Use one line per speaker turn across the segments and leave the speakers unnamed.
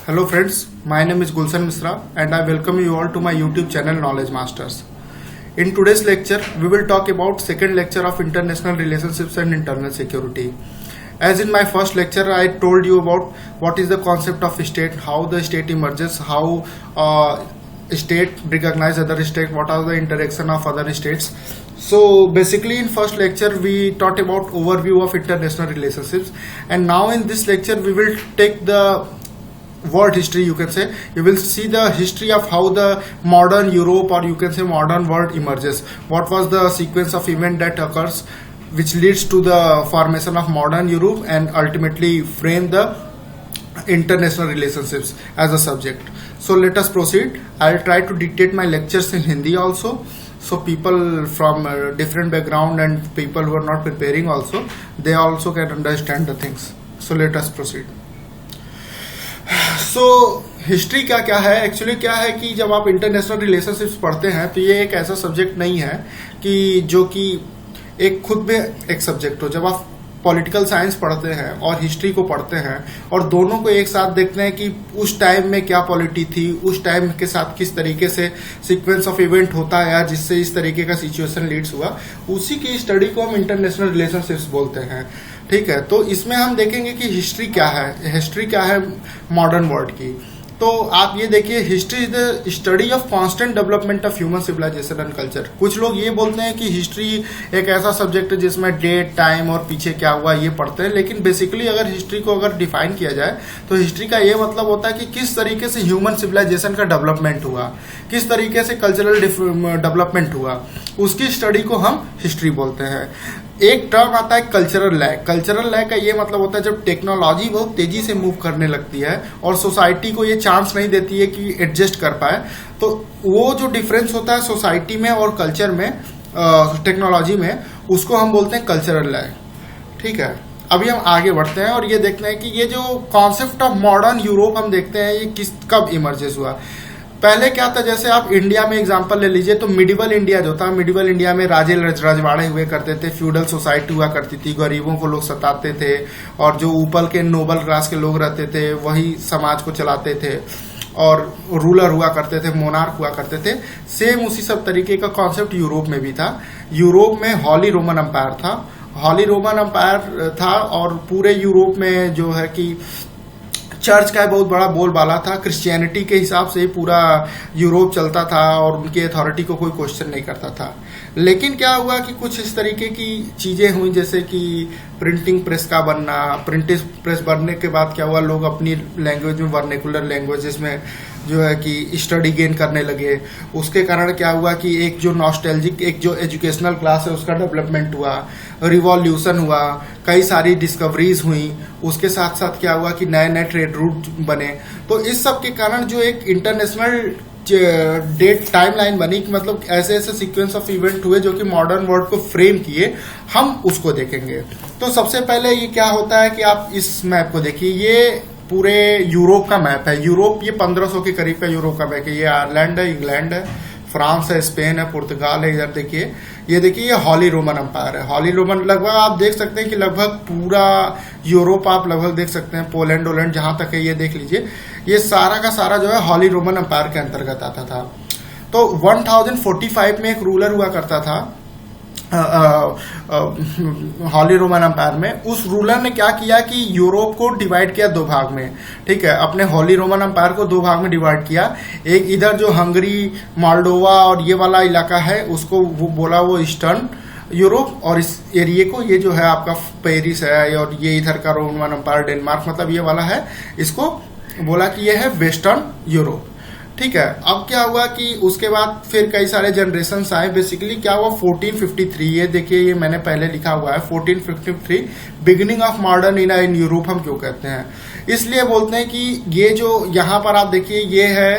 Hello friends, my name is Gulshan Misra and I welcome you all to my YouTube channel Knowledge Masters. In today's lecture, we will talk about second lecture of international relationships and internal security. As in my first lecture, I told you about what is the concept of state, how the state emerges, how state recognize other state, what are the interaction of other states. So basically in first lecture we talked about overview of international relationships, and now in this lecture we will take the world history, you can say. You will see the history of how the modern Europe, or you can say modern world, emerges. What was the sequence of event that occurs which leads to the formation of modern Europe and ultimately frame the international relationships as a subject. So let us proceed. I will try to dictate my lectures in Hindi also, so people from different background and people who are not preparing also, they also can understand the things. So let us proceed. So history क्या क्या है, actually क्या है कि जब आप international relationships पढ़ते हैं तो ये एक ऐसा सब्जेक्ट नहीं है कि जो कि एक खुद में एक सब्जेक्ट हो. जब आप पॉलिटिकल साइंस पढ़ते हैं और हिस्ट्री को पढ़ते हैं और दोनों को एक साथ देखते हैं कि उस टाइम में क्या पॉलिटी थी, उस टाइम के साथ किस तरीके से सीक्वेंस ऑफ इवेंट होता है जिससे इस तरीके का सिचुएशन लीड्स हुआ, उसी की स्टडी को हम इंटरनेशनल रिलेशनशिप्स बोलते हैं. ठीक है, तो इसमें हम देखेंगे कि हिस्ट्री क्या है मॉडर्न वर्ल्ड की. तो आप ये देखिए, history is the study of constant development of human civilisation and culture. कुछ लोग ये बोलते हैं कि हिस्ट्री एक ऐसा सब्जेक्ट है जिसमें डेट, टाइम और पीछे क्या हुआ ये पढ़ते हैं, लेकिन बेसिकली अगर हिस्ट्री को अगर डिफाइन किया जाए तो हिस्ट्री का ये मतलब होता है कि किस तरीके से ह्यूमन सिविलाइजेशन का डेवलपमेंट हुआ, किस तरीके से कल्चरल डेवलपमेंट हुआ, उसकी स्टडी को हम हिस्ट्री बोलते हैं. एक टर्म आता है कल्चरल लैग. कल्चरल लैग का ये मतलब होता है जब टेक्नोलॉजी बहुत तेजी से मूव करने लगती है और सोसाइटी को ये चांस नहीं देती है कि एडजस्ट कर पाए, तो वो जो डिफरेंस होता है सोसाइटी में और कल्चर में, टेक्नोलॉजी में, उसको हम बोलते हैं कल्चरल लैग. ठीक है, अभी हम आगे बढ़ते हैं और ये देखते हैं कि ये जो कॉन्सेप्ट ऑफ मॉडर्न यूरोप हम देखते हैं ये कब इमर्जेस हुआ. पहले क्या था, जैसे आप इंडिया में एग्जांपल ले लीजिए तो मिडिवल इंडिया जो था, मिडिवल इंडिया में राजे रजवाड़े हुए करते थे, फ्यूडल सोसाइटी हुआ करती थी, गरीबों को लोग सताते थे और जो ऊपर के नोबल क्लास के लोग रहते थे वही समाज को चलाते थे और रूलर हुआ करते थे, मोनार्क हुआ करते थे. सेम उसी सब तरीके का कॉन्सेप्ट यूरोप में भी था. यूरोप में हॉली रोमन एम्पायर था, हॉली रोमन एम्पायर था और पूरे यूरोप में जो है कि चर्च का बहुत बड़ा बोलबाला था. क्रिश्चियनिटी के हिसाब से पूरा यूरोप चलता था और उनकी अथॉरिटी को कोई क्वेश्चन नहीं करता था. लेकिन क्या हुआ कि कुछ इस तरीके की चीजें हुई, जैसे कि प्रिंटिंग प्रेस का बनना. प्रिंटिंग प्रेस बनने के बाद क्या हुआ, लोग अपनी लैंग्वेज में, वर्नेकुलर लैंग्वेजेस में जो है कि स्टडी गेन करने लगे. उसके कारण क्या हुआ कि एक जो नॉस्टैल्जिक, एक जो एजुकेशनल क्लास है उसका डेवलपमेंट हुआ, रिवॉल्यूशन हुआ, कई सारी डिस्कवरीज हुई. उसके साथ साथ क्या हुआ कि नए नए ट्रेड रूट बने. तो इस सब के कारण जो एक इंटरनेशनल डेट टाइमलाइन बनी कि मतलब ऐसे ऐसे सीक्वेंस ऑफ इवेंट हुए जो कि मॉडर्न वर्ल्ड को फ्रेम किए, हम उसको देखेंगे. तो सबसे पहले ये क्या होता है कि आप इस मैप को देखिए, ये पूरे यूरोप का मैप है. यूरोप ये 1500 के करीब का यूरोप का मैप है. ये आयरलैंड है, इंग्लैंड है, फ्रांस है, स्पेन है, पुर्तगाल है. इधर देखिए, ये देखिए, ये हॉली रोमन एम्पायर है. हॉली रोमन लगभग आप देख सकते हैं कि लगभग पूरा यूरोप आप लगभग देख सकते हैं, पोलैंड वोलैंड जहां तक है ये देख लीजिए, ये सारा का सारा जो है हॉली रोमन एम्पायर के अंतर्गत आता था. तो 1045 में एक रूलर हुआ करता था हॉली रोमन एम्पायर में. उस रूलर ने क्या किया कि यूरोप को डिवाइड किया दो भाग में. ठीक है, अपने हॉली रोमन एम्पायर को दो भाग में डिवाइड किया. एक इधर जो हंगरी, मोल्डोवा और ये वाला इलाका है उसको वो बोला वो ईस्टर्न यूरोप, और इस एरिया को ये जो है आपका पेरिस है और ये इधर का रोमन एम्पायर, डेनमार्क, मतलब ये वाला है, इसको बोला कि ये है वेस्टर्न यूरोप. ठीक है, अब क्या हुआ कि उसके बाद फिर कई सारे जनरेशन आए. बेसिकली क्या हुआ, 1453, ये देखिए, ये मैंने पहले लिखा हुआ है 1453, beginning of modern in Europe हम क्यों कहते हैं, इसलिए बोलते हैं कि ये जो यहाँ पर आप देखिए, ये है,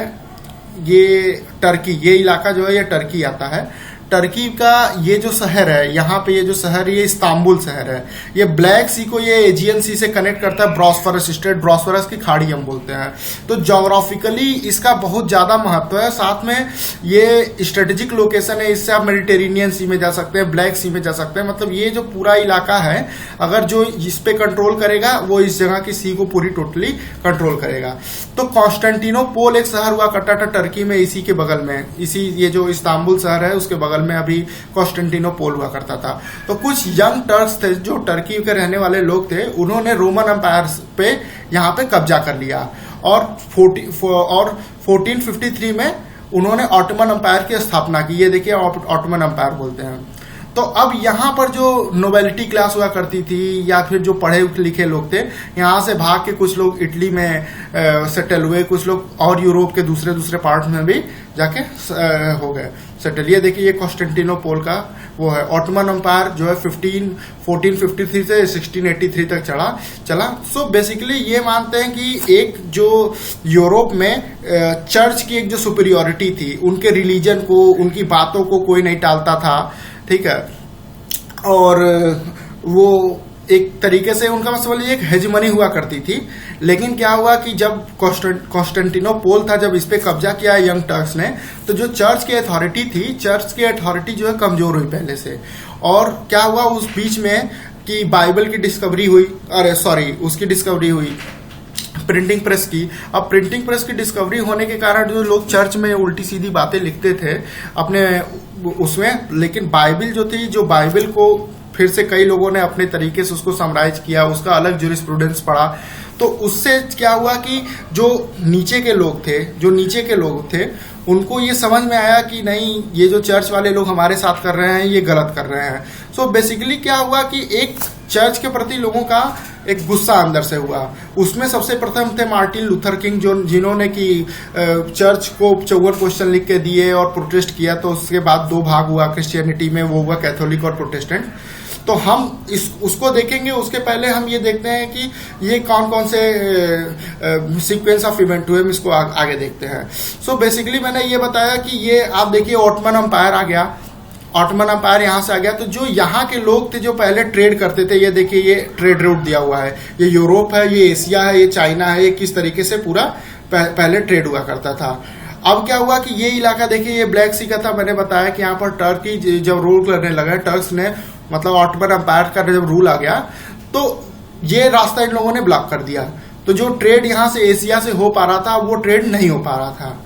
ये टर्की, ये इलाका जो है ये टर्की आता है. टर्की का ये जो शहर है, यहाँ पे ये जो शहर, ये इस्तांबुल शहर है, ये ब्लैक सी को ये एजियन सी से कनेक्ट करता है, ब्रॉस्फरस स्ट्रेट, ब्रॉस्फरस की खाड़ी हम बोलते हैं। तो ज्योग्राफिकली इसका बहुत ज्यादा महत्व है। साथ में ये स्ट्रेटेजिक लोकेशन है, इससे आप मेडिटेरेनियन सी में जा सकते हैं, ब्लैक सी में जा सकते हैं। मतलब ये जो पूरा इलाका है, अगर जो इस पे कंट्रोल करेगा वो इस जगह की सी को पूरी टोटली कंट्रोल करेगा। तो कॉन्स्टेंटिनोपोल एक शहर हुआ करता था टर्की में, इसी के बगल में, इसी ये जो इस्तांबुल शहर है उसके बगल में अभी कॉन्स्टेंटिनोपोल हुआ करता था। तो कुछ यंग टर्क्स थे जो टर्की के रहने वाले लोग थे, उन्होंने रोमन एम्पायर पे यहाँ पे कब्जा कर लिया और 1453 में उन्होंने ऑटोमन एम्पायर की स्थापना की। ये देखिए ऑटोमन एम्पायर बोलते हैं। तो अब यहाँ पर जो नोबेलिटी क्लास हुआ करती थी या फिर जो पढ़े लिखे लोग थे, यहाँ से भाग के कुछ लोग इटली में सेटल हुए, कुछ लोग और यूरोप के दूसरे दूसरे पार्ट में भी जाके हो गए सेटल। ये देखिए ये कॉन्स्टेंटिनोपोल का वो है। ऑटोमन एम्पायर जो है 1453 से 1683 तक चला। सो बेसिकली ये मानते हैं कि एक जो यूरोप में चर्च की एक जो सुपीरियोरिटी थी, उनके रिलीजन को, उनकी बातों को कोई नहीं टालता था, ठीक है। और वो एक तरीके से उनका मतलब एक हेजमनी हुआ करती थी। लेकिन क्या हुआ कि जब कॉन्स्टेंटिनोपोल था, जब इस पे कब्जा किया यंग टर्क्स ने, तो जो चर्च की अथॉरिटी थी, चर्च की अथॉरिटी जो है कमजोर हुई पहले से। और क्या हुआ उस बीच में कि बाइबल की डिस्कवरी हुई, उसकी डिस्कवरी हुई प्रिंटिंग प्रेस की। अब प्रिंटिंग प्रेस की डिस्कवरी होने के कारण जो लोग चर्च में उल्टी सीधी बातें लिखते थे अपने उसमें, लेकिन बाइबल जो थी, जो बाइबल को फिर से कई लोगों ने अपने तरीके से उसको समराइज किया, उसका अलग ज्यूरिस्प्रूडेंस पढ़ा। तो उससे क्या हुआ कि जो नीचे के लोग थे उनको ये समझ में आया कि नहीं, ये जो चर्च वाले लोग हमारे साथ कर रहे हैं ये गलत कर रहे हैं। सो बेसिकली क्या हुआ कि एक चर्च के प्रति लोगों का एक गुस्सा अंदर से हुआ। उसमें सबसे प्रथम थे मार्टिन लूथर किंग, जिन्होंने कि चर्च को 54 क्वेश्चन लिख के दिए और प्रोटेस्ट किया। तो उसके बाद दो भाग हुआ क्रिश्चियनिटी में, वो हुआ कैथोलिक और प्रोटेस्टेंट। तो हम उसको देखेंगे, उसके पहले हम ये देखते हैं कि ये कौन कौन से सीक्वेंस ऑफ इवेंट हुए, हम इसको आगे देखते हैं। सो बेसिकली मैंने ये बताया कि ये आप देखिए ऑटोमन एम्पायर आ गया, ऑटोमन एम्पायर यहाँ से आ गया। तो जो यहाँ के लोग थे जो पहले ट्रेड करते थे, ये देखिए ये ट्रेड रूट दिया हुआ है, ये यूरोप है, ये एशिया है, ये चाइना है, ये किस तरीके से पूरा पहले ट्रेड हुआ करता था। अब क्या हुआ कि ये इलाका देखिए ये ब्लैक सी का था। मैंने बताया कि यहाँ पर टर्की जब रूल करने लगा, टर्क्स ने मतलब ऑटोमन एम्पायर का जब रूल आ गया, तो ये रास्ता इन लोगों ने ब्लॉक कर दिया। तो जो ट्रेड यहाँ से एशिया से हो पा रहा था, वो ट्रेड नहीं हो पा रहा था।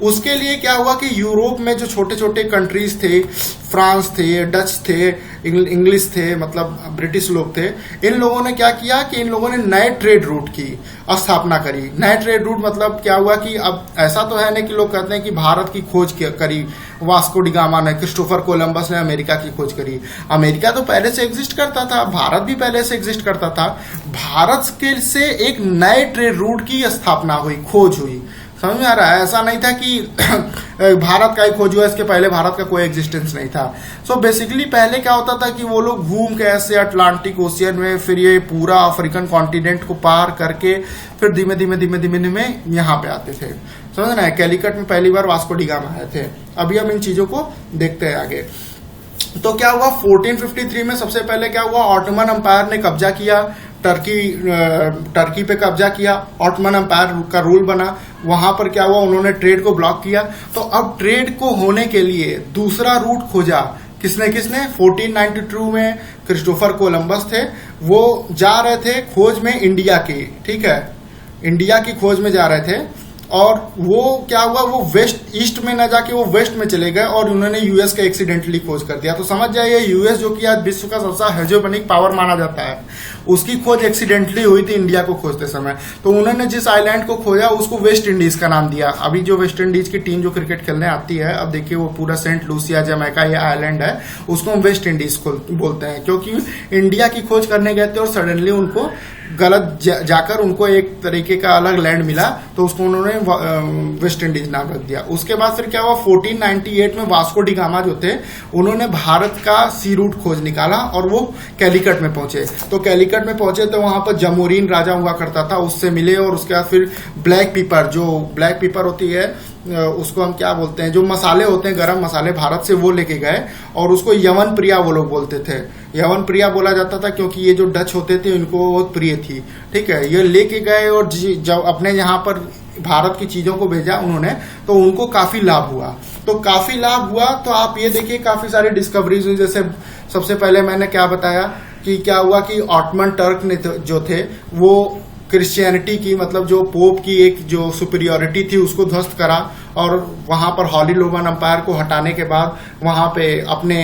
उसके लिए क्या हुआ कि यूरोप में जो छोटे छोटे कंट्रीज थे, फ्रांस थे, डच थे, इंग्लिश थे, मतलब ब्रिटिश लोग थे, इन लोगों ने क्या किया कि इन लोगों ने नए ट्रेड रूट की स्थापना करी। नए ट्रेड रूट मतलब क्या हुआ कि अब ऐसा तो है नहीं कि लोग कहते हैं कि भारत की खोज करी वास्को डी गामा ने, क्रिस्टोफर कोलंबस ने अमेरिका की खोज करी। अमेरिका तो पहले से एग्जिस्ट करता था, भारत भी पहले से एग्जिस्ट करता था। भारत के से एक नए ट्रेड रूट की स्थापना हुई, खोज हुई। समझ में आ रहा है? ऐसा नहीं था कि भारत का ही खोज हुआ, इसके पहले भारत का कोई एग्जिस्टेंस नहीं था। सो बेसिकली पहले क्या होता था कि वो लोग घूम के ऐसे अटलांटिक ओशियन में, फिर ये पूरा अफ्रीकन कॉन्टिनेंट को पार करके फिर धीमे धीमे यहाँ पे आते थे। समझ रहे हैं? कैलिकट में पहली बार वास्को डी गामा आए थे। अभी हम इन चीजों को देखते हैं आगे। तो क्या हुआ 1453 में सबसे पहले क्या हुआ, ऑटोमन एम्पायर ने कब्जा किया, टर्की पे कब्जा किया। ऑटोमन एम्पायर का रूल बना, वहां पर क्या हुआ, उन्होंने ट्रेड को ब्लॉक किया। तो अब ट्रेड को होने के लिए दूसरा रूट खोजा। किसने 1492 में क्रिस्टोफर कोलंबस थे, वो जा रहे थे खोज में इंडिया की, ठीक है, इंडिया की खोज में जा रहे थे। और वो क्या हुआ, वो वेस्ट ईस्ट में न जाके वो वेस्ट में चले गए और उन्होंने यूएस का एक्सीडेंटली खोज कर दिया। तो समझ जाइए यूएस जो कि आज विश्व का सबसे हेजेमोनिक पावर माना जाता है, उसकी खोज एक्सीडेंटली हुई थी इंडिया को खोजते समय। तो उन्होंने जिस आइलैंड को खोजा उसको वेस्ट इंडीज का नाम दिया। अभी जो वेस्ट इंडीज की टीम जो क्रिकेट खेलने आती है, अब देखिए वो पूरा सेंट लूसिया जमैका ये आइलैंड है, उसको हम वेस्ट इंडीज बोलते हैं, क्योंकि इंडिया की खोज करने गए थे और सडनली उनको गलत जाकर उनको एक तरीके का अलग लैंड मिला, तो उसको उन्होंने वेस्ट इंडीज नाम रख दिया। उसके बाद फिर क्या हुआ, 1498 में वास्को डी गामा जो थे उन्होंने भारत का सी रूट खोज निकाला और वो कैलिकट में पहुंचे। तो कैलिकट में पहुंचे तो वहां पर जमोरीन राजा हुआ करता था, उससे मिले। और उसके बाद फिर ब्लैक पीपर, जो ब्लैक पीपर होती है उसको हम क्या बोलते हैं, जो मसाले होते हैं गरम मसाले, भारत से वो लेके गए और उसको यवन प्रिया वो लोग बोलते थे। यवन प्रिया बोला जाता था क्योंकि ये जो डच होते थे इनको बहुत प्रिय थी। ठीक है, ये लेके गए और जब अपने यहाँ पर भारत की चीजों को भेजा उन्होंने, तो उनको काफी लाभ हुआ। तो काफी लाभ हुआ तो आप ये देखिए काफी सारी डिस्कवरीज हुई। जैसे सबसे पहले मैंने क्या बताया कि क्या हुआ कि ऑटमन टर्क ने जो थे वो क्रिश्चियनिटी की, मतलब जो पोप की एक जो सुपीरियोरिटी थी उसको ध्वस्त करा और वहां पर हॉली रोमन अंपायर को हटाने के बाद वहां पे अपने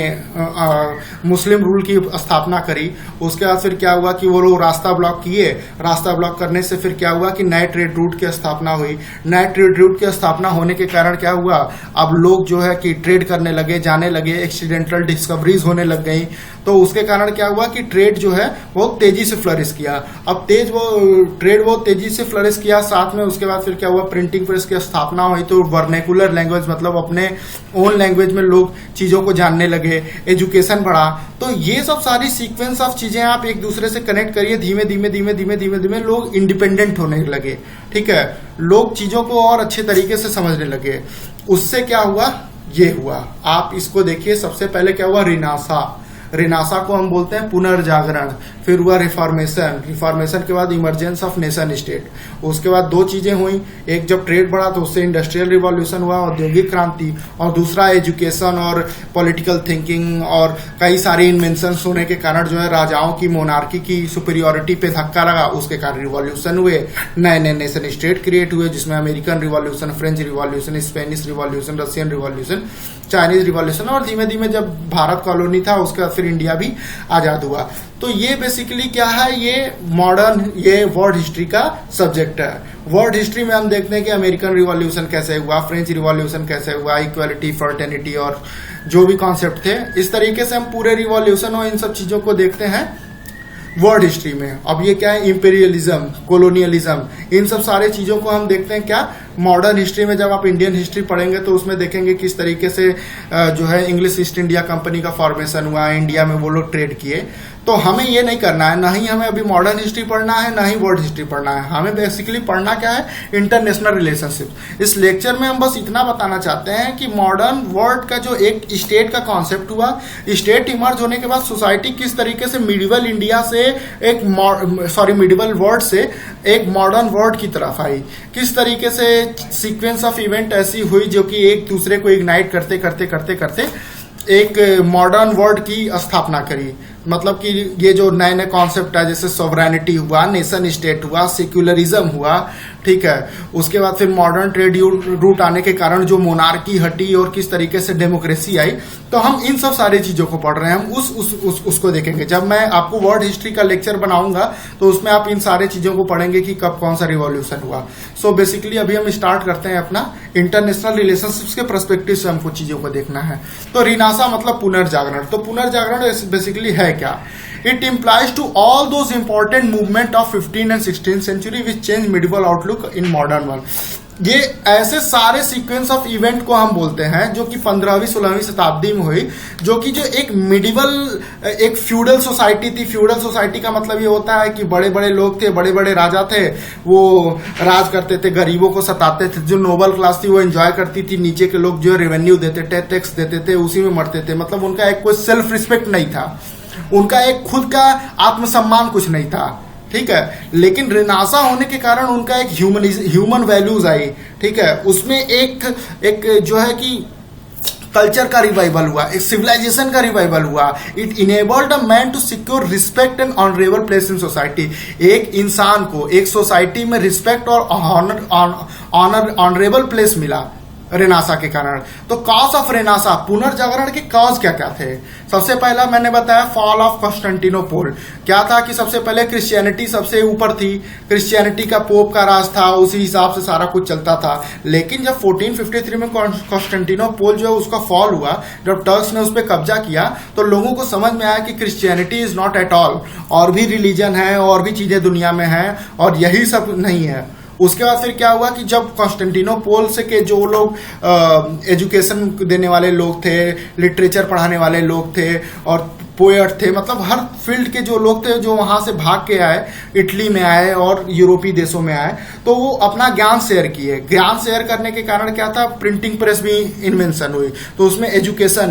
मुस्लिम रूल की स्थापना करी। उसके बाद फिर क्या हुआ कि वो लोग रास्ता ब्लॉक किए। रास्ता ब्लॉक करने से फिर क्या हुआ कि नए ट्रेड रूट की स्थापना हुई। नए ट्रेड रूट की स्थापना होने के कारण क्या हुआ, अब लोग जो है कि ट्रेड करने लगे, जाने लगे, एक्सीडेंटल डिस्कवरीज होने लग गई। तो उसके कारण क्या हुआ कि ट्रेड जो है बहुत तेजी से फ्लरिश किया। अब ट्रेड बहुत तेजी से फ्लरिश किया। साथ में उसके बाद फिर क्या हुआ, प्रिंटिंग प्रेस की स्थापना हुई। तो वर्नेकुलर लैंग्वेज, मतलब अपने ओन लैंग्वेज में लोग चीजों को जानने लगे, एजुकेशन बढ़ा। तो ये सब सारी सीक्वेंस ऑफ चीजें आप एक दूसरे से कनेक्ट करिए, धीमे धीमे धीमे धीमे धीमे धीमे लोग इंडिपेंडेंट होने लगे। ठीक है, लोग चीजों को और अच्छे तरीके से समझने लगे। उससे क्या हुआ, ये हुआ। आप इसको देखिए, सबसे पहले क्या हुआ, रिनासा को हम बोलते हैं पुनर्जागरण। फिर हुआ रिफॉर्मेशन के बाद इमरजेंस ऑफ नेशन स्टेट। उसके बाद दो चीजें हुई, एक जब ट्रेड बढ़ा तो उससे इंडस्ट्रियल रिवॉल्यूशन हुआ, औद्योगिक क्रांति, और दूसरा एजुकेशन और पॉलिटिकल थिंकिंग और कई सारे इन्वेंशंस होने के कारण जो है राजाओं की मोनार्की की सुपीरियोरिटी पे धक्का लगा, उसके कारण रिवॉल्यूशन हुए, नए नए नेशन स्टेट क्रिएट हुए, जिसमें American revolution, French revolution, Spanish revolution, Russian revolution, Chinese revolution, और धीमे धीमे जब भारत कॉलोनी था उसके बाद फिर इंडिया भी आजाद हुआ। तो ये बेसिकली क्या है, ये मॉडर्न, ये वर्ल्ड हिस्ट्री का सब्जेक्ट है। वर्ल्ड हिस्ट्री में हम देखते हैं कि अमेरिकन रिवॉल्यूशन कैसे हुआ, फ्रेंच रिवॉल्यूशन कैसे हुआ, इक्वालिटी, फ्रॉटर्निटी और जो भी कॉन्सेप्ट थे, इस तरीके से हम पूरे रिवॉल्यूशन और इन सब चीजों को देखते हैं वर्ल्ड हिस्ट्री में। अब ये क्या है, इंपीरियलिज्म, कोलोनियलिज्म, इन सब सारे चीजों को हम देखते हैं क्या, मॉडर्न हिस्ट्री में। जब आप इंडियन हिस्ट्री पढ़ेंगे तो उसमें देखेंगे किस तरीके से जो है इंग्लिश ईस्ट इंडिया कंपनी का फॉर्मेशन हुआ, इंडिया में वो लोग ट्रेड किए। तो हमें ये नहीं करना है, ना ही हमें अभी मॉडर्न हिस्ट्री पढ़ना है, ना ही वर्ल्ड हिस्ट्री पढ़ना है। हमें बेसिकली पढ़ना क्या है, इंटरनेशनल रिलेशनशिप। इस लेक्चर में हम बस इतना बताना चाहते हैं कि मॉडर्न वर्ल्ड का जो एक स्टेट का कॉन्सेप्ट हुआ, स्टेट इमर्ज होने के बाद सोसाइटी किस तरीके से मिडिवल इंडिया से मिडिवल वर्ल्ड से एक मॉडर्न वर्ल्ड की तरफ आई, किस तरीके से सीक्वेंस ऑफ इवेंट ऐसी हुई जो कि एक दूसरे को इग्नाइट करते करते करते करते एक मॉडर्न वर्ल्ड की स्थापना करी। मतलब कि ये जो नए नए कॉन्सेप्ट है, जैसे सोवरेनिटी हुआ, नेशन स्टेट हुआ, सेक्युलरिज्म हुआ, ठीक है, उसके बाद फिर मॉडर्न ट्रेड रूट आने के कारण जो मोनार्की हटी और किस तरीके से डेमोक्रेसी आई। तो हम इन सब सारी चीजों को पढ़ रहे हैं, हम उसको देखेंगे। जब मैं आपको वर्ल्ड हिस्ट्री का लेक्चर बनाऊंगा तो उसमें आप इन सारे चीजों को पढ़ेंगे कि कब कौन सा रिवॉल्यूशन हुआ। सो बेसिकली अभी हम स्टार्ट करते हैं अपना इंटरनेशनल रिलेशनशिप्स के पर्सपेक्टिव से हमको चीजों को देखना है। तो रिनासा मतलब पुनर्जागरण। तो पुनर्जागरण बेसिकली है क्या? It implies to all those important movement of 15th and 16th century which change medieval outlook in modern world. ये ऐसे सारे सीक्वेंस ऑफ इवेंट को हम बोलते हैं जो कि 15वीं 16वीं शताब्दी में हुई, जो कि जो एक मिडिवल, एक फ्यूडल सोसाइटी थी। फ्यूडल सोसाइटी का मतलब ये होता है कि बड़े बड़े लोग थे, बड़े बड़े राजा थे, वो राज करते थे, गरीबों को सताते थे। जो नोबल क्लास थी वो एंजॉय करती थी, नीचे के लोग जो रेवेन्यू देते थे, टैक्स देते थे, उसी में मरते थे। मतलब उनका एक कोई सेल्फ रिस्पेक्ट नहीं था, उनका एक खुद का आत्मसम्मान कुछ नहीं था, ठीक है। लेकिन रिनासा होने के कारण उनका एक ह्यूमन वैल्यूज आई, ठीक है। उसमें एक जो है कि कल्चर का रिवाइवल हुआ, एक सिविलाइजेशन का रिवाइवल हुआ। It enabled a man to secure respect and honourable place in society. एक इंसान को एक सोसाइटी में रिस्पेक्ट और ऑनरेबल प्लेस मिला, रेनासा के कारण। तो कॉज ऑफ रेनासा, पुनर्जागरण के कॉज क्या क्या थे? सबसे पहला मैंने बताया फॉल ऑफ कॉन्स्टेंटिनोपल। क्या था कि सबसे पहले क्रिश्चियनिटी सबसे ऊपर थी, क्रिश्चियनिटी का पोप का राज था, उसी हिसाब से सारा कुछ चलता था। लेकिन जब 1453 में कॉन्स्टेंटिनोपल जो है उसका फॉल हुआ, जब टर्क्स ने उस पर कब्जा किया, तो लोगों को समझ में आया कि Christianity is not at all, और भी रिलीजन है और भी चीजें दुनिया में हैं और यही सब नहीं है। उसके बाद फिर क्या हुआ कि जब कॉन्स्टेंटिनोपल से के जो लोग एजुकेशन देने वाले लोग थे, लिटरेचर पढ़ाने वाले लोग थे और पोएट थे, मतलब हर फील्ड के जो लोग थे जो वहां से भाग के आए, इटली में आए और यूरोपीय देशों में आए, तो वो अपना ज्ञान शेयर किए। ज्ञान शेयर करने के कारण क्या था, प्रिंटिंग प्रेस भी इन्वेंशन हुई, तो उसमें एजुकेशन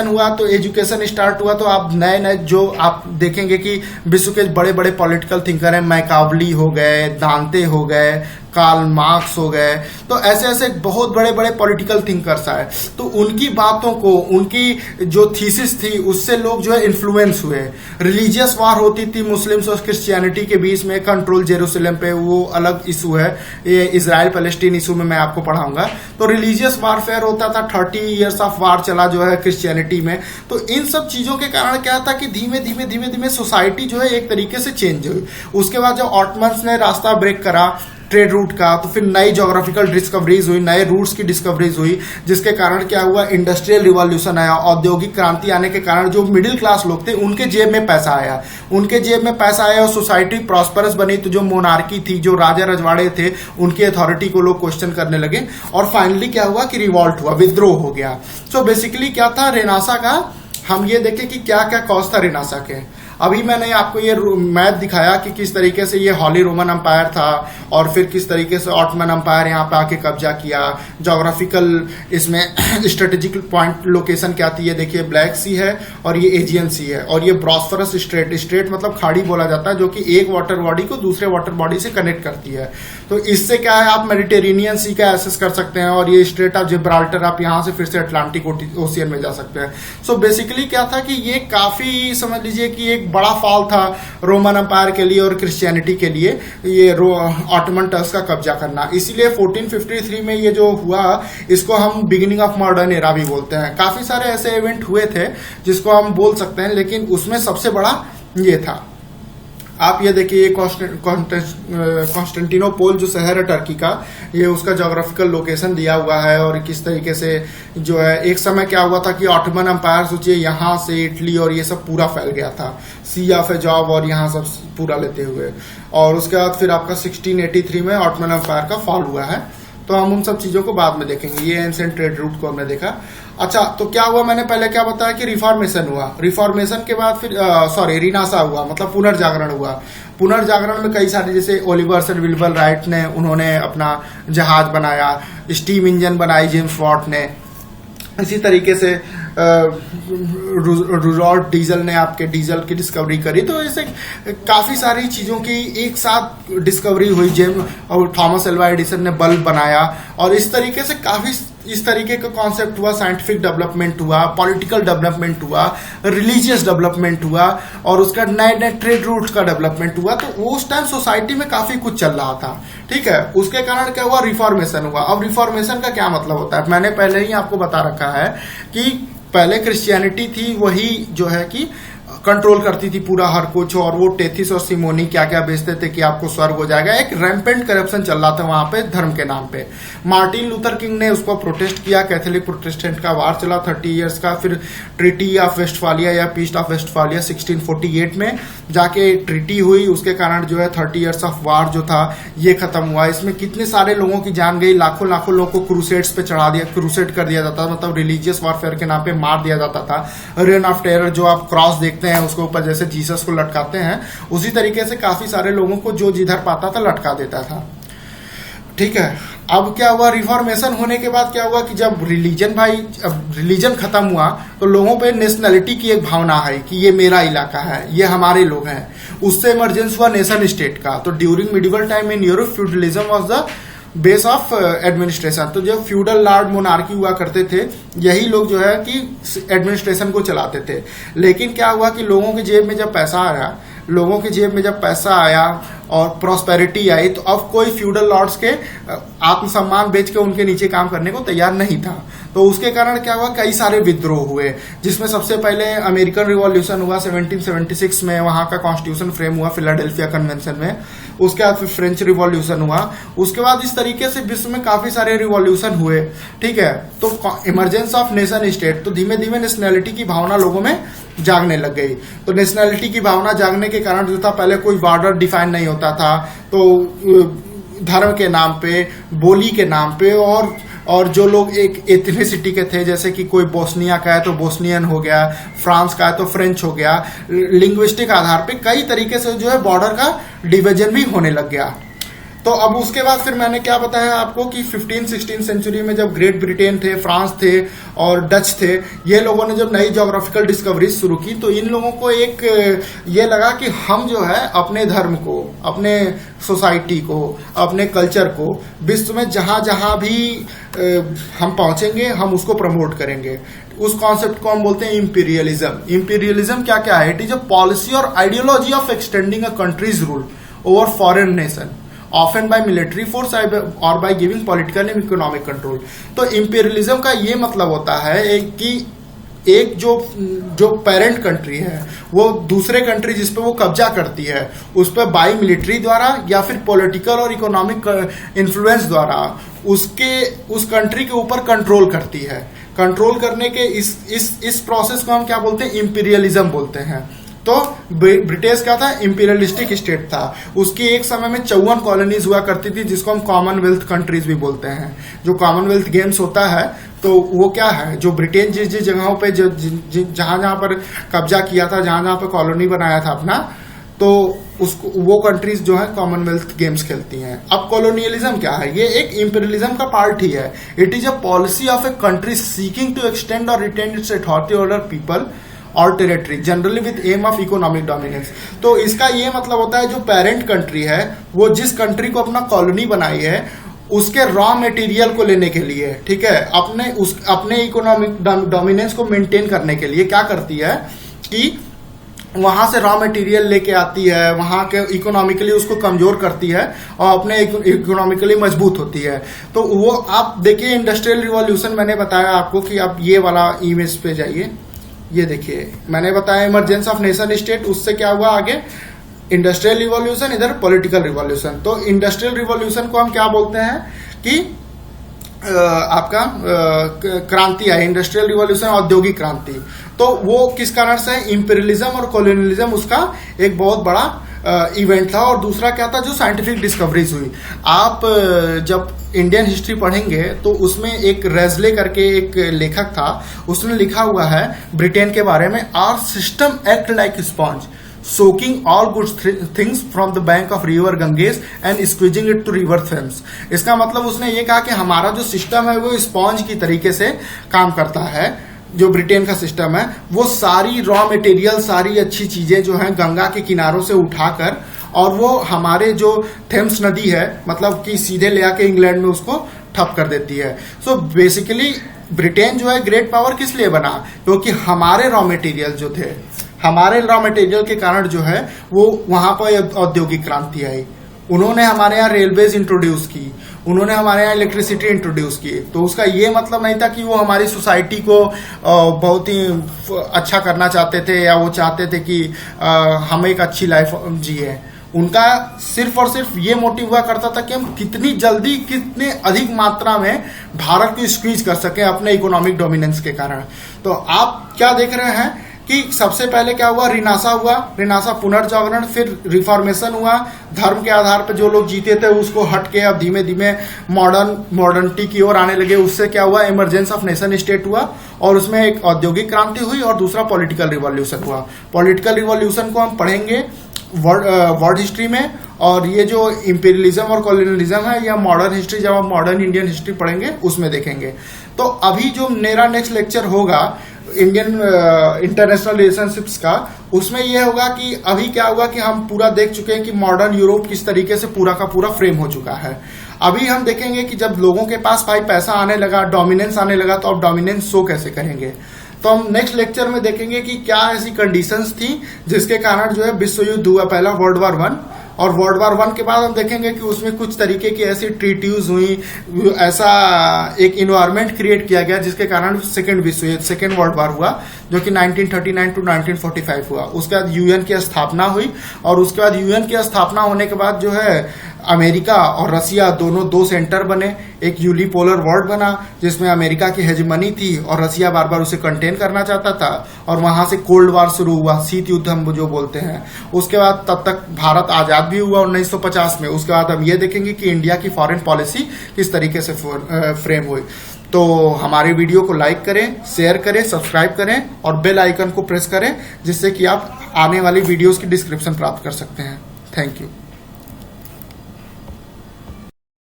हुआ तो एजुकेशन स्टार्ट हुआ। तो आप नए नए जो आप देखेंगे कि विश्व के बड़े बड़े पॉलिटिकल थिंकर हैं, मैकावली हो गए, दांते हो गए, कार्ल मार्क्स हो गए, तो ऐसे ऐसे बहुत बड़े बड़े पॉलिटिकल थिंकर्स आए। तो उनकी बातों को, उनकी जो थीसिस थी, उससे लोग जो है इन्फ्लुएंस हुए। रिलीजियस वार होती थी मुस्लिम्स और क्रिश्चियनिटी के बीच में, कंट्रोल जेरूसलम पे, वो अलग इशू है, ये इजराइल पैलेस्टीन इशू में मैं आपको पढ़ाऊंगा। तो रिलीजियस वारफेयर होता था, 30 ईयर्स ऑफ वार चला जो है क्रिश्चियनिटी में। तो इन सब चीजों के कारण क्या था कि धीमे धीमे धीमे धीमे सोसाइटी जो है एक तरीके से चेंज हुई। उसके बाद जब ऑटमन्स ने रास्ता ब्रेक करा ट्रेड रूट का, तो फिर नई ज्योग्राफिकल डिस्कवरीज हुई, नए रूट्स की डिस्कवरीज हुई, जिसके कारण क्या हुआ, इंडस्ट्रियल रिवॉल्यूशन आया। औद्योगिक क्रांति आने के कारण जो मिडिल क्लास लोग थे उनके जेब में पैसा आया, और सोसाइटी प्रॉस्परस बनी। तो जो मोनार्की थी, जो राजा रजवाड़े थे, उनकी अथॉरिटी को लोग क्वेश्चन करने लगे और फाइनली क्या हुआ कि रिवॉल्ट हुआ, विद्रोह हो गया। सो बेसिकली क्या था रेनासा का, हम ये देखें कि क्या क्या कॉज था रेनासा के। अभी मैंने आपको ये मैप दिखाया कि किस तरीके से ये हॉली रोमन अंपायर था और फिर किस तरीके से ऑटमन अंपायर यहाँ पे आके कब्जा किया। ज्योग्राफिकल इसमें स्ट्रेटेजिक पॉइंट लोकेशन क्या थी, ये देखिए ब्लैक सी है और ये एजियन सी है और ये ब्रॉस्फरस स्ट्रेट मतलब खाड़ी बोला जाता है, जो कि एक वाटर बॉडी को दूसरे वाटर बॉडी से कनेक्ट करती है। तो इससे क्या है, आप मेडिटेरेनियन सी का एक्सेस कर सकते हैं और ये स्ट्रेट ऑफ जिब्राल्टर, आप यहाँ से फिर से अटलांटिक ओशियन में जा सकते हैं। सो बेसिकली क्या था कि ये काफी समझ लीजिए कि एक बड़ा फॉल था रोमन अंपायर के लिए और क्रिश्चियनिटी के लिए, ये ऑटोमन टर्क्स का कब्जा करना। इसीलिए 1453 में ये जो हुआ, इसको हम बिगिनिंग ऑफ मॉडर्न एरा भी बोलते हैं। काफी सारे ऐसे इवेंट हुए थे जिसको हम बोल सकते हैं, लेकिन उसमें सबसे बड़ा ये था। आप ये देखिए, कॉन्स्टेंटिनोपल जो शहर है टर्की का, ये उसका ज्योग्राफिकल लोकेशन दिया हुआ है और किस तरीके से जो है, एक समय क्या हुआ था कि ऑटोमन अंपायर सोचिए यहाँ से इटली और ये सब पूरा फैल गया था, सी ऑफ एजॉव और यहाँ सब पूरा लेते हुए। और उसके बाद फिर आपका 1683 में ऑटोमन अंपायर का फॉल हुआ है। तो हम उन सब चीजों को बाद में देखेंगे। ये एंशिएंट ट्रेड रूट को हमने देखा। अच्छा, तो क्या हुआ, मैंने पहले क्या बताया कि रिफॉर्मेशन हुआ। रिफॉर्मेशन के बाद फिर रेनासा हुआ, मतलब पुनर्जागरण हुआ। पुनर्जागरण में कई सारे, जैसे ओलिवर एंड विल्बर राइट ने, उन्होंने अपना जहाज बनाया, स्टीम इंजन बनाई जेम्स वॉट ने। इसी तरीके से रुजॉल्ट डीजल ने आपके डीजल की डिस्कवरी करी। तो ऐसे काफी सारी चीजों की एक साथ डिस्कवरी हुई। और थॉमस एल्वा एडिसन ने बल्ब बनाया और इस तरीके से काफी इस तरीके का कॉन्सेप्ट हुआ। साइंटिफिक डेवलपमेंट हुआ, पॉलिटिकल डेवलपमेंट हुआ, रिलीजियस डेवलपमेंट हुआ और उसका नए नए ट्रेड रूट्स का डेवलपमेंट हुआ। तो उस टाइम सोसाइटी में काफी कुछ चल रहा था, ठीक है। उसके कारण क्या हुआ, रिफॉर्मेशन हुआ। अब रिफॉर्मेशन का क्या मतलब होता है, मैंने पहले ही आपको बता रखा है कि पहले क्रिश्चियनिटी थी, वही जो है कि कंट्रोल करती थी पूरा हर कुछ, और वो टेथिस और सिमोनी क्या क्या बेचते थे कि आपको स्वर्ग हो जाएगा। एक रैम्पेंट करप्शन चल रहा था वहां पे धर्म के नाम पे। मार्टिन लूथर किंग ने उसको प्रोटेस्ट किया, कैथोलिक प्रोटेस्टेंट का वार चला 30 इयर्स का। फिर ट्रीटी ऑफ वेस्टफालिया या पीस ऑफ वेस्टफालिया 1648 में जाके ट्रीटी हुई, उसके कारण जो है 30 इयर्स ऑफ वार जो था ये खत्म हुआ। इसमें कितने सारे लोगों की जान गई, लाखों लाखों लोगों को क्रूसेड्स पे चढ़ा दिया, क्रूसेड कर दिया जाता था, मतलब रिलीजियस वॉरफेयर के नाम पे मार दिया जाता था। रेन ऑफ टेरर, जो आप क्रॉस देखते हैं उसके ऊपर जैसे जीसस को लटकाते हैं, उसी तरीके से काफी सारे लोगों को जो जिधर पाता था लटका देता था, ठीक है। अब क्या हुआ, रिफॉर्मेशन होने के बाद क्या हुआ कि जब रिलीजन खत्म हुआ तो लोगों पे नेशनलिटी की एक भावना है कि ये मेरा इलाका है, ये हमारे लोग हैं। उससे इमरजेंस हुआ नेशन स्टेट का। तो during medieval time in Europe feudalism was the base of administration. तो जो फ्यूडल लॉर्ड मोनार्की हुआ करते थे, यही लोग जो है कि एडमिनिस्ट्रेशन को चलाते थे। लेकिन क्या हुआ कि लोगों की जेब में जब पैसा आया, और प्रॉस्पेरिटी आई, तो अब कोई फ्यूडल लॉर्ड्स के आत्मसम्मान बेच के उनके नीचे काम करने को तैयार नहीं था। तो उसके कारण क्या हुआ, कई सारे विद्रोह हुए, जिसमें सबसे पहले अमेरिकन रिवॉल्यूशन हुआ 1776 में, वहां का कॉन्स्टिट्यूशन फ्रेम हुआ फिलाडेल्फिया कन्वेंशन में। उसके बाद फिर फ्रेंच रिवॉल्यूशन हुआ। उसके बाद इस तरीके से विश्व में काफी सारे रिवॉल्यूशन हुए, ठीक है। तो इमरजेंस ऑफ नेशन स्टेट, तो धीमे धीमे नेशनैलिटी की भावना लोगों में जागने लग गई। तो नेशनैलिटी की भावना जागने के कारण जो था, पहले कोई बॉर्डर डिफाइन नहीं होता था, तो धर्म के नाम पे, बोली के नाम पे, और जो लोग एक एथनिसिटी के थे, जैसे कि कोई बोस्निया का है तो बोस्नियन हो गया, फ्रांस का है तो फ्रेंच हो गया, लिंग्विस्टिक आधार पे कई तरीके से जो है बॉर्डर का डिवीजन भी होने लग गया। तो अब उसके बाद फिर मैंने क्या बताया आपको कि 15-16 सेंचुरी में जब ग्रेट ब्रिटेन थे, फ्रांस थे और डच थे, ये लोगों ने जब नई ज्योग्राफिकल डिस्कवरीज शुरू की, तो इन लोगों को एक ये लगा कि हम जो है अपने धर्म को, अपने सोसाइटी को, अपने कल्चर को विश्व में जहां जहां भी हम पहुंचेंगे हम उसको प्रमोट करेंगे। उस कॉन्सेप्ट को हम बोलते हैं इंपीरियलिज्म। इंपीरियलिज्म क्या क्या है? इट इज अ पॉलिसी और ideology of extending a countries rule over foreign nation, often by military force और by giving political and economic control. तो इंपीरियलिज्म का ये मतलब होता है कि एक जो पेरेंट कंट्री है वो दूसरे कंट्री जिस पे वो कब्जा करती है उस पर बाई मिलिट्री द्वारा या फिर पॉलिटिकल और इकोनॉमिक इन्फ्लुएंस द्वारा उस कंट्री के ऊपर कंट्रोल करती है। कंट्रोल करने के इस प्रोसेस को हम क्या बोलते हैं? इंपीरियलिज्म बोलते हैं। तो ब्रिटिश क्या था? इंपीरियलिस्टिक स्टेट था। उसकी एक समय में 54 कॉलोनीज हुआ करती थी, जिसको हम कॉमनवेल्थ कंट्रीज भी बोलते हैं। जो कॉमनवेल्थ गेम्स होता है तो वो क्या है, जो ब्रिटेन जिस जिस जगहों पे जहां जहां पर कब्जा किया था, जहां जहां पर कॉलोनी बनाया था अपना, तो उसको वो कंट्रीज जो है कॉमनवेल्थ गेम्स खेलती हैं। अब कॉलोनियलिज्म क्या है? ये एक इंपीरियलिज्म का पार्ट ही है। It is a policy of a country seeking to extend और retain its authority over people और territory generally with aim of economic dominance. तो इसका ये मतलब होता है जो पेरेंट कंट्री है वो जिस कंट्री को अपना कॉलोनी बनाई है उसके रॉ मटेरियल को लेने के लिए, ठीक है, अपने इकोनॉमिक डोमिनेंस को मेंटेन करने के लिए क्या करती है कि वहां से रॉ मटेरियल लेके आती है, वहां के इकोनॉमिकली उसको कमजोर करती है और अपने इकोनॉमिकली मजबूत होती है। तो वो आप देखिए इंडस्ट्रियल रिवॉल्यूशन मैंने बताया आपको कि आप ये वाला इमेज पे जाइए, ये देखिए मैंने बताया इमरजेंस ऑफ नेशन स्टेट, उससे क्या हुआ आगे इंडस्ट्रियल रिवॉल्यूशन, इधर पॉलिटिकल रिवॉल्यूशन। तो इंडस्ट्रियल रिवॉल्यूशन को हम क्या बोलते हैं कि आपका क्रांति आई, इंडस्ट्रियल रिवॉल्यूशन औद्योगिक क्रांति। तो वो किस कारण से? इंपीरियलिज्म और कॉलोनियलिज्म उसका एक बहुत बड़ा इवेंट था। और दूसरा क्या था? जो साइंटिफिक डिस्कवरीज हुई। आप जब इंडियन हिस्ट्री पढ़ेंगे तो उसमें एक रेजले करके एक लेखक था, उसने लिखा हुआ है ब्रिटेन के बारे में, our system act like sponge soaking all good things from the bank of river Ganges and squeezing it to river Thames. इसका मतलब उसने ये कहा कि हमारा जो सिस्टम है वो स्पॉन्ज की तरीके से काम करता है। जो ब्रिटेन का सिस्टम है वो सारी रॉ मटेरियल, सारी अच्छी चीजें जो हैं गंगा के किनारों से उठाकर और वो हमारे जो थेम्स नदी है मतलब कि सीधे ले आके इंग्लैंड में उसको ठप कर देती है। सो बेसिकली ब्रिटेन जो है ग्रेट पावर किस लिए बना? क्योंकि हमारे रॉ मटेरियल जो थे, हमारे रॉ मटेरियल के कारण जो है वो वहां पर औद्योगिक क्रांति आई। उन्होंने हमारे यहाँ रेलवेज इंट्रोड्यूस की, उन्होंने हमारे यहाँ इलेक्ट्रिसिटी इंट्रोड्यूस की। तो उसका ये मतलब नहीं था कि वो हमारी सोसाइटी को बहुत ही अच्छा करना चाहते थे या वो चाहते थे कि हम एक अच्छी लाइफ जिए। उनका सिर्फ और सिर्फ ये मोटिव हुआ करता था कि हम कितनी जल्दी, कितने अधिक मात्रा में भारत को स्क्वीज कर सकें अपने इकोनॉमिक डोमिनेंस के कारण। तो आप क्या देख रहे हैं कि सबसे पहले क्या हुआ? रिनासा हुआ, रिनासा पुनर्जागरण, फिर रिफॉर्मेशन हुआ, धर्म के आधार पर जो लोग जीते थे उसको हट के अब धीमे धीमे मॉडर्निटी की ओर आने लगे। उससे क्या हुआ? इमरजेंस ऑफ नेशन स्टेट हुआ और उसमें एक औद्योगिक क्रांति हुई और दूसरा पॉलिटिकल रिवॉल्यूशन हुआ। पॉलिटिकल रिवॉल्यूशन को हम पढ़ेंगे वर्ल्ड हिस्ट्री में, और ये जो इंपीरियलिज्म और कॉलोनियलिज्म है या मॉडर्न हिस्ट्री, जब हम मॉडर्न इंडियन हिस्ट्री पढ़ेंगे उसमें देखेंगे। तो अभी जो मेरा नेक्स्ट लेक्चर होगा इंडियन इंटरनेशनल रिलेशनशिप्स का, उसमें यह होगा कि अभी क्या होगा कि हम पूरा देख चुके हैं कि मॉडर्न यूरोप किस तरीके से पूरा का पूरा फ्रेम हो चुका है। अभी हम देखेंगे कि जब लोगों के पास भाई पैसा आने लगा, डोमिनेंस आने लगा, तो अब डोमिनेंस शो कैसे करेंगे। तो हम नेक्स्ट लेक्चर में देखेंगे कि क्या ऐसी कंडीशंस थी जिसके कारण जो है विश्व युद्ध हुआ, पहला वर्ल्ड वॉर 1, और वर्ल्ड वार 1 के बाद हम देखेंगे कि उसमें कुछ तरीके की ऐसी ट्रीटीज हुई, ऐसा एक इन्वायरमेंट क्रिएट किया गया जिसके कारण सेकेंड वर्ल्ड वार हुआ, जो कि 1939 टू 1945 हुआ। उसके बाद यूएन की स्थापना हुई, और उसके बाद यूएन की स्थापना होने के बाद जो है अमेरिका और रसिया दोनों दो सेंटर बने, एक यूनिपोलर वर्ल्ड बना जिसमें अमेरिका की हेजेमनी थी और रसिया बार बार उसे कंटेन करना चाहता था, और वहां से कोल्ड वार शुरू हुआ, शीत युद्ध हम जो बोलते हैं। उसके बाद तब तक भारत आजाद भी हुआ 1950 में। उसके बाद हम ये देखेंगे कि इंडिया की फॉरेन पॉलिसी किस तरीके से फ्रेम हुई। तो हमारे वीडियो को लाइक करें, शेयर करें, सब्सक्राइब करें और बेल आइकन को प्रेस करें, जिससे कि आप आने वाली वीडियोस की डिस्क्रिप्शन प्राप्त कर सकते हैं। Thank you.